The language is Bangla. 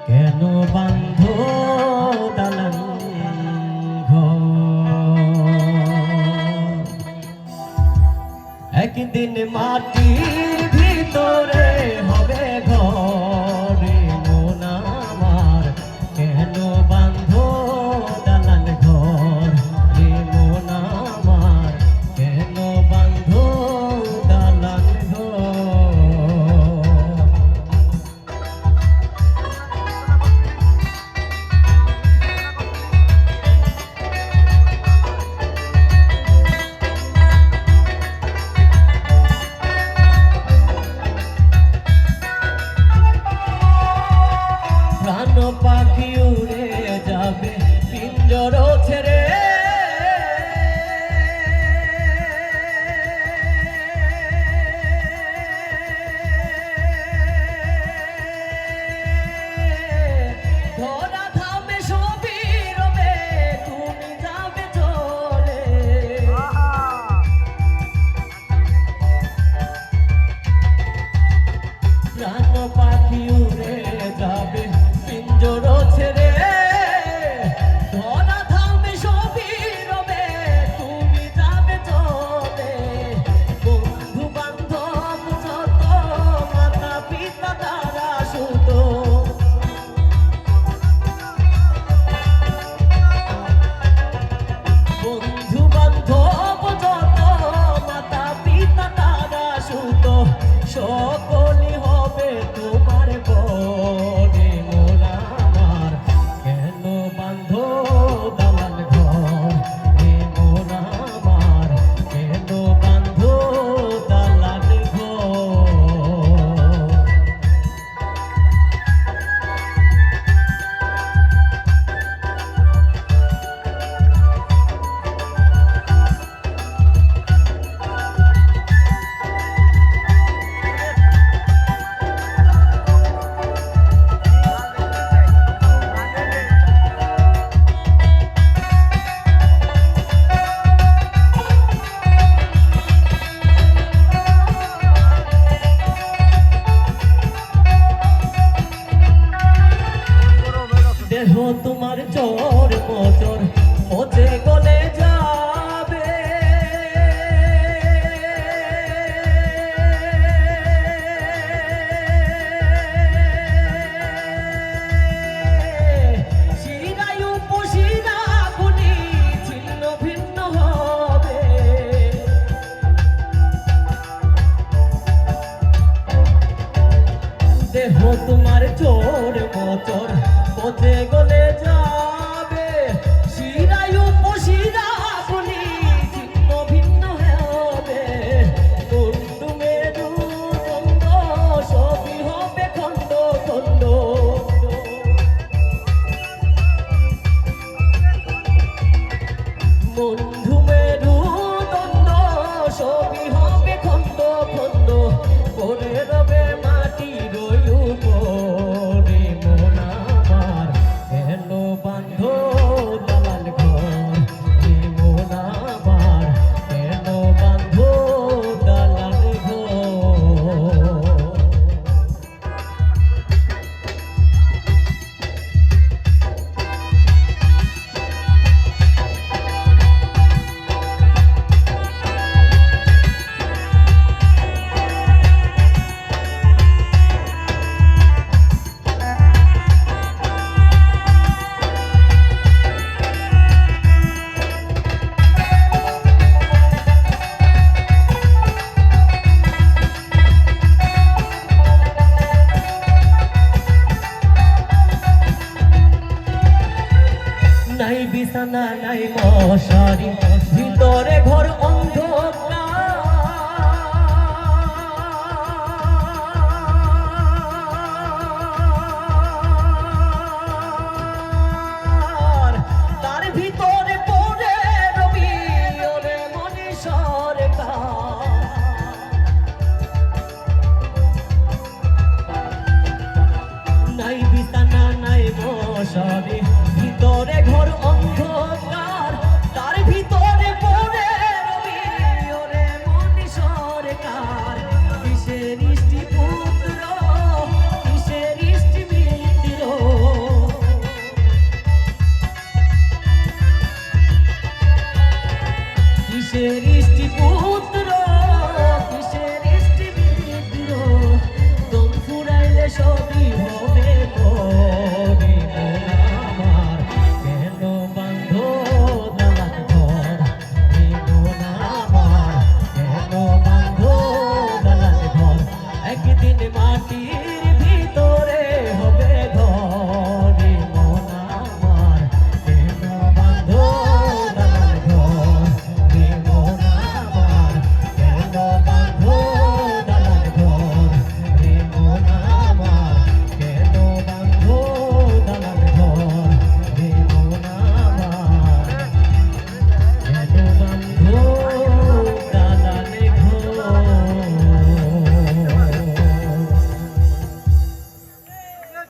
কেন বান্ধ দালান ঘর? একদিন মাটির ভিতরে হবে ঘর মন আমার। কেন বান্ধ দালান ঘর মন আমার? কেন বান্ধ দালান ঘর? প্রাণ পাখি উড়ে যাবে পিঞ্জর ছেড়ে, ধরা থামে সবই রবে, তুমি যাবে চলে। প্রাণ পাখি উড়ে যাবে পিঞ্জর ছেড়ে, ধরা থামে সবই রবে, তুমি যাবে চলে। বন্ধু বান্ধব যত মাতা পিতা তারা সুত, বন্ধু বান্ধব যত মাতা পিতা তারা সুত, সকলই হবে তোমার বনে মন আমার। কেন বান্ধ দালান ঘর মন আমার? কেন বান্ধ দালান ঘর? দেহ তোমার চোর মোচর পচে গলে যাবে, শিরায় উপশিরা গুলি ছিন্ন ভিন্ন হবে। দেহ তোমার চোর মোচর পচে গলে যাবে, শিরায় উপশিরা গুলি ছিন্ন ভিন্ন হবে। কুণ্ড মেরু দণ্ড সবই হবে খণ্ড খণ্ড। বন্ধু মেরু দণ্ড সবই হবে খণ্ড খণ্ড। পড়ে রবে মাটির উপরে মন আমার। কেন বান্ধ দালান ঘর মন আমার? কেন বান্ধ দালান ঘর? নাই বিছানা নাই মশারি, ভিতরে ঘর অন্ধকার। তার ভিতরে পড়ে রবি ওরে মনে সরকার। নাই বিছানা নাই মশারি, ভিতরে ঘর অন্ধকার। তার ভিতরে পড়ে রবি ওরে মনি সরকার। কিসের ইষ্টি পুত্র, কিসের ইষ্টি মিত্র, সবই